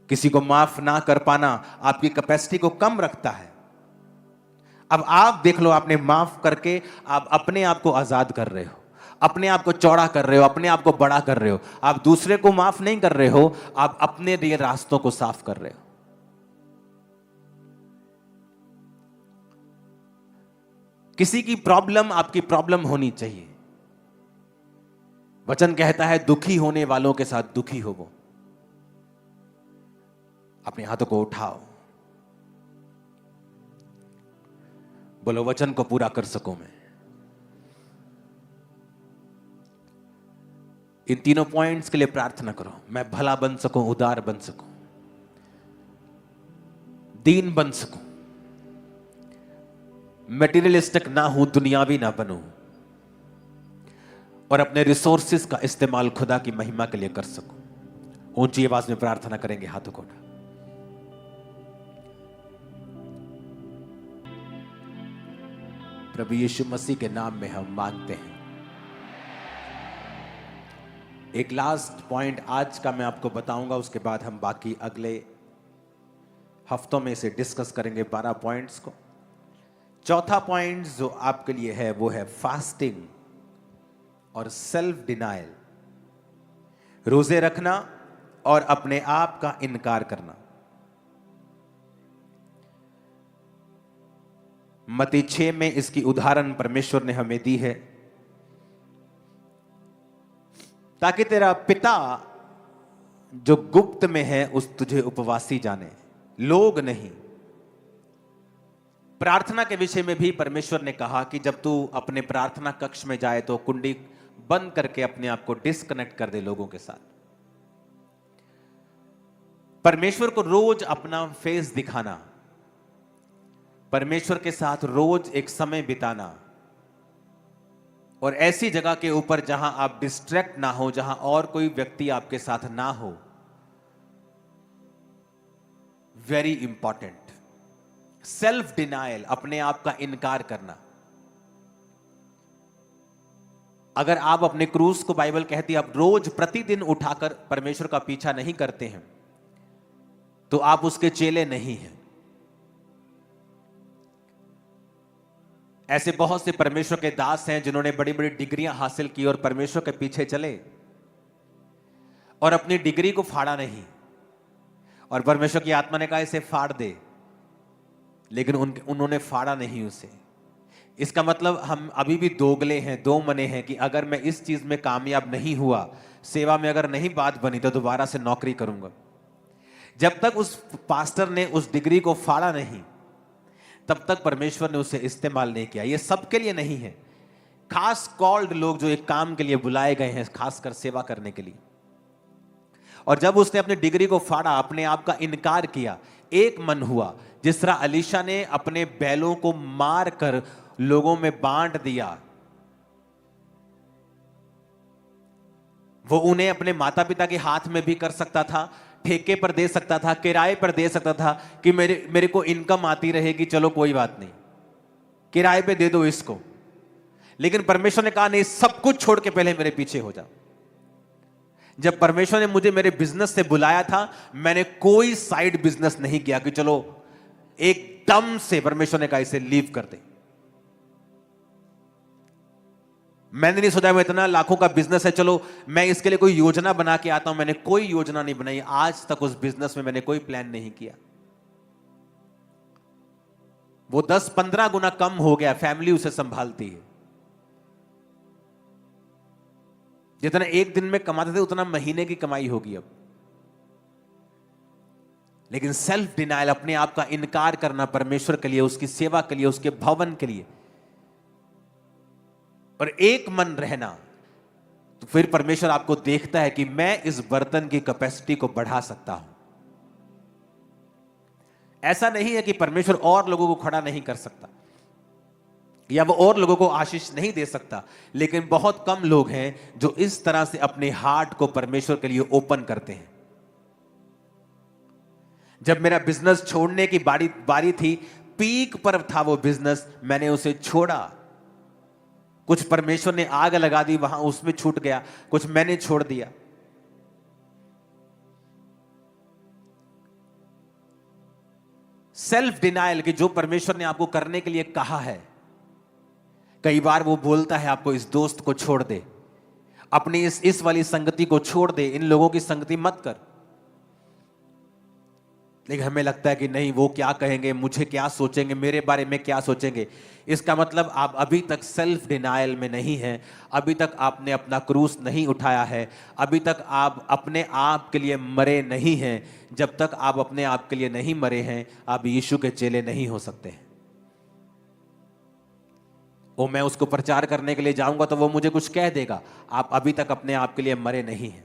किसी को माफ ना कर पाना आपकी कैपेसिटी को कम रखता है। अब आप देख लो, आपने माफ करके आप अपने आप को आजाद कर रहे हो, अपने आप को चौड़ा कर रहे हो, अपने आप को बड़ा कर रहे हो। आप दूसरे को माफ नहीं कर रहे हो, आप अपने लिए रास्तों को साफ कर रहे हो। किसी की प्रॉब्लम आपकी प्रॉब्लम होनी चाहिए। वचन कहता है दुखी होने वालों के साथ दुखी हो वो। अपने हाथों को उठाओ, बोलो वचन को पूरा कर सकूं मैं। इन तीनों पॉइंट्स के लिए प्रार्थना करो। मैं भला बन सकूं, उदार बन सकूं, दीन बन सकूं, मटेरियलिस्टिक ना हूं, दुनियावी ना बनूं, और अपने रिसोर्सेस का इस्तेमाल खुदा की महिमा के लिए कर सकूं। ऊंची आवाज में प्रार्थना करेंगे, हाथों को उठा। प्रभु यीशु मसीह के नाम में हम मांगते हैं। एक लास्ट पॉइंट आज का मैं आपको बताऊंगा, उसके बाद हम बाकी अगले हफ्तों में इसे डिस्कस करेंगे 12 पॉइंट्स को। चौथा पॉइंट जो आपके लिए है वो है फास्टिंग और सेल्फ डिनायल, रोजे रखना और अपने आप का इनकार करना। मत्ती 6 में इसकी उदाहरण परमेश्वर ने हमें दी है, ताकि तेरा पिता जो गुप्त में है उस तुझे उपवासी जाने, लोग नहीं। प्रार्थना के विषय में भी परमेश्वर ने कहा कि जब तू अपने प्रार्थना कक्ष में जाए तो कुंडी बंद करके अपने आप को डिस्कनेक्ट कर दे लोगों के साथ। परमेश्वर को रोज अपना फेस दिखाना, परमेश्वर के साथ रोज एक समय बिताना, और ऐसी जगह के ऊपर जहां आप डिस्ट्रैक्ट ना हो, जहां और कोई व्यक्ति आपके साथ ना हो। Very important. सेल्फ डिनायल, अपने आप का इनकार करना। अगर आप अपने क्रूस को, बाइबल कहती है, आप रोज प्रतिदिन उठाकर परमेश्वर का पीछा नहीं करते हैं तो आप उसके चेले नहीं हैं। ऐसे बहुत से परमेश्वर के दास हैं जिन्होंने बड़ी बड़ी डिग्रियां हासिल की और परमेश्वर के पीछे चले और अपनी डिग्री को फाड़ा नहीं, और परमेश्वर की आत्मा ने कहा इसे फाड़ दे, लेकिन उन्होंने फाड़ा नहीं उसे। इसका मतलब हम अभी भी दोगले हैं, दो मने हैं कि अगर मैं इस चीज में कामयाब नहीं हुआ, सेवा में अगर नहीं बात बनी, तो दोबारा से नौकरी करूंगा। जब तक उस पास्टर ने उस डिग्री को फाड़ा नहीं, तब तक परमेश्वर ने उसे इस्तेमाल नहीं किया। ये सबके लिए नहीं है, खास कॉल्ड लोग जो एक काम के लिए बुलाए गए हैं, खासकर सेवा करने के लिए। और जब उसने अपनी डिग्री को फाड़ा, अपने आप का इनकार किया, एक मन हुआ, जिस तरह अलीशा ने अपने बैलों को मार कर लोगों में बांट दिया, वो उन्हें अपने माता पिता के हाथ में भी कर सकता था, ठेके पर दे सकता था, किराए पर दे सकता था कि मेरे को इनकम आती रहेगी, चलो कोई बात नहीं, किराए पे दे दो इसको। लेकिन परमेश्वर ने कहा नहीं, सब कुछ छोड़ के पहले मेरे पीछे हो जाओ। जब परमेश्वर ने मुझे मेरे बिजनेस से बुलाया था, मैंने कोई साइड बिजनेस नहीं किया कि चलो एकदम से परमेश्वर ने कहा इसे लीव कर दे। मैंने नहीं सोचा मैं इतना लाखों का बिजनेस है, चलो मैं इसके लिए कोई योजना बना के आता हूं। मैंने कोई योजना नहीं बनाई, आज तक उस बिजनेस में मैंने कोई प्लान नहीं किया। वो 10-15 गुना कम हो गया, फैमिली उसे संभालती है। जितना एक दिन में कमाते थे उतना महीने की कमाई होगी अब। लेकिन सेल्फ डिनायल, अपने आप का इनकार करना परमेश्वर के लिए, उसकी सेवा के लिए, उसके भवन के लिए, और एक मन रहना, तो फिर परमेश्वर आपको देखता है कि मैं इस बर्तन की कैपेसिटी को बढ़ा सकता हूं। ऐसा नहीं है कि परमेश्वर और लोगों को खड़ा नहीं कर सकता या वो और लोगों को आशीष नहीं दे सकता, लेकिन बहुत कम लोग हैं जो इस तरह से अपने हार्ट को परमेश्वर के लिए ओपन करते हैं। जब मेरा बिजनेस छोड़ने की बारी थी, पीक पर था वो बिजनेस, मैंने उसे छोड़ा। कुछ परमेश्वर ने आग लगा दी वहां, उसमें छूट गया, कुछ मैंने छोड़ दिया। सेल्फ डिनायल कि जो परमेश्वर ने आपको करने के लिए कहा है, कई बार वो बोलता है आपको इस दोस्त को छोड़ दे, अपनी इस वाली संगति को छोड़ दे, इन लोगों की संगति मत कर। लेकिन हमें लगता है कि नहीं, वो क्या कहेंगे, मुझे क्या सोचेंगे, मेरे बारे में क्या सोचेंगे। इसका मतलब आप अभी तक सेल्फ डिनायल में नहीं हैं, अभी तक आपने अपना क्रूस नहीं उठाया है, अभी तक आप अपने आप के लिए मरे नहीं हैं। जब तक आप अपने आप के लिए नहीं मरे हैं, आप यीशु के चेले नहीं हो सकते हैं। वो मैं उसको प्रचार करने के लिए जाऊंगा तो वो मुझे कुछ कह देगा, आप अभी तक अपने आप के लिए मरे नहीं हैं।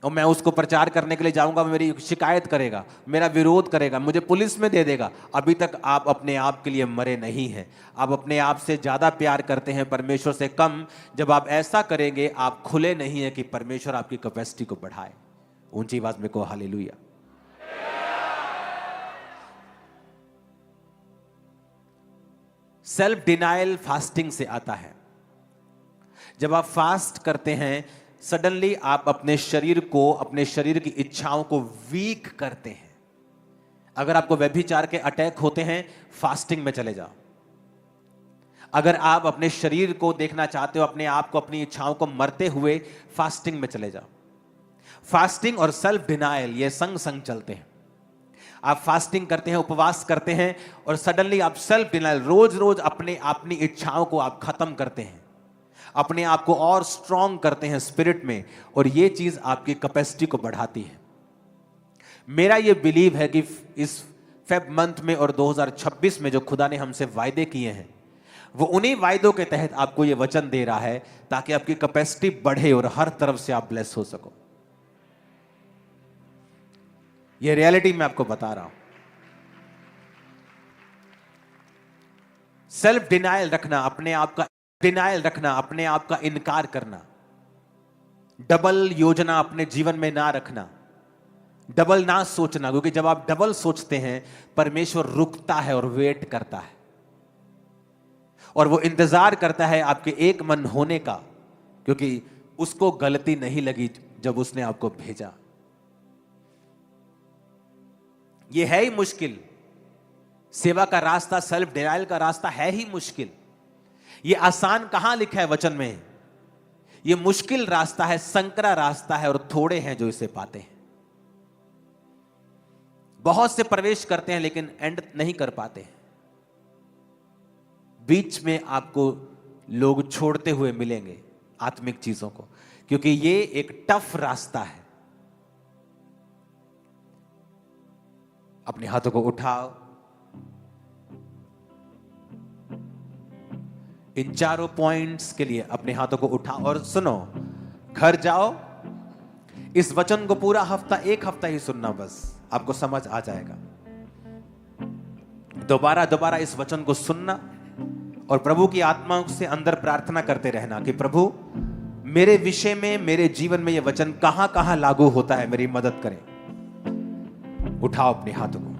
और मैं उसको प्रचार करने के लिए जाऊंगा, मेरी शिकायत करेगा, मेरा विरोध करेगा, मुझे पुलिस में दे देगा, अभी तक आप अपने आप के लिए मरे नहीं हैं। आप अपने आप से ज्यादा प्यार करते हैं, परमेश्वर से कम। जब आप ऐसा करेंगे, आप खुले नहीं है कि परमेश्वर आपकी कैपेसिटी को बढ़ाए। ऊंची आवाज में कहो हालेलुया। सेल्फ डिनायल फास्टिंग से आता है। जब आप फास्ट करते हैं, सडनली आप अपने शरीर को, अपने शरीर की इच्छाओं को वीक करते हैं। अगर आपको व्यभिचार के अटैक होते हैं, फास्टिंग में चले जाओ। अगर आप अपने शरीर को देखना चाहते हो, अपने आप को, अपनी इच्छाओं को मरते हुए, फास्टिंग में चले जाओ। फास्टिंग और सेल्फ डिनायल ये संग संग चलते हैं। आप फास्टिंग करते हैं, उपवास करते हैं, और सडनली आप सेल्फ डिनायल, रोज रोज अपनी इच्छाओं को आप खत्म करते हैं, अपने आप को और स्ट्रांग करते हैं स्पिरिट में, और ये चीज आपकी कैपेसिटी को बढ़ाती है। मेरा ये बिलीव है कि इस फेब मंथ में और 2026 में जो खुदा ने हमसे वायदे किए हैं, वो उन्हीं वायदों के तहत आपको ये वचन दे रहा है, ताकि आपकी कैपेसिटी बढ़े और हर तरफ से आप ब्लेस हो सको। ये रियलिटी मैं आपको बता रहा हूं। सेल्फ डिनायल रखना, अपने आप का डिनायल रखना, अपने आप का इनकार करना, डबल योजना अपने जीवन में ना रखना, डबल ना सोचना, क्योंकि जब आप डबल सोचते हैं, परमेश्वर रुकता है और वेट करता है, और वो इंतजार करता है आपके एक मन होने का, क्योंकि उसको गलती नहीं लगी जब उसने आपको भेजा। ये है ही मुश्किल, सेवा का रास्ता, सेल्फ डिनायल का रास्ता है ही मुश्किल। ये आसान कहां लिखा है वचन में? ये मुश्किल रास्ता है, संकरा रास्ता है, और थोड़े हैं जो इसे पाते हैं। बहुत से प्रवेश करते हैं लेकिन एंड नहीं कर पाते हैं। बीच में आपको लोग छोड़ते हुए मिलेंगे आत्मिक चीजों को, क्योंकि ये एक टफ रास्ता है। अपने हाथों को उठाओ, इन चारों पॉइंट्स के लिए अपने हाथों को उठाओ, और सुनो, घर जाओ, इस वचन को पूरा हफ्ता, एक हफ्ता ही सुनना, बस आपको समझ आ जाएगा। दोबारा दोबारा इस वचन को सुनना, और प्रभु की आत्मा से अंदर प्रार्थना करते रहना कि प्रभु, मेरे विषय में, मेरे जीवन में यह वचन कहां कहां लागू होता है, मेरी मदद करें। उठाओ अपने हाथों को।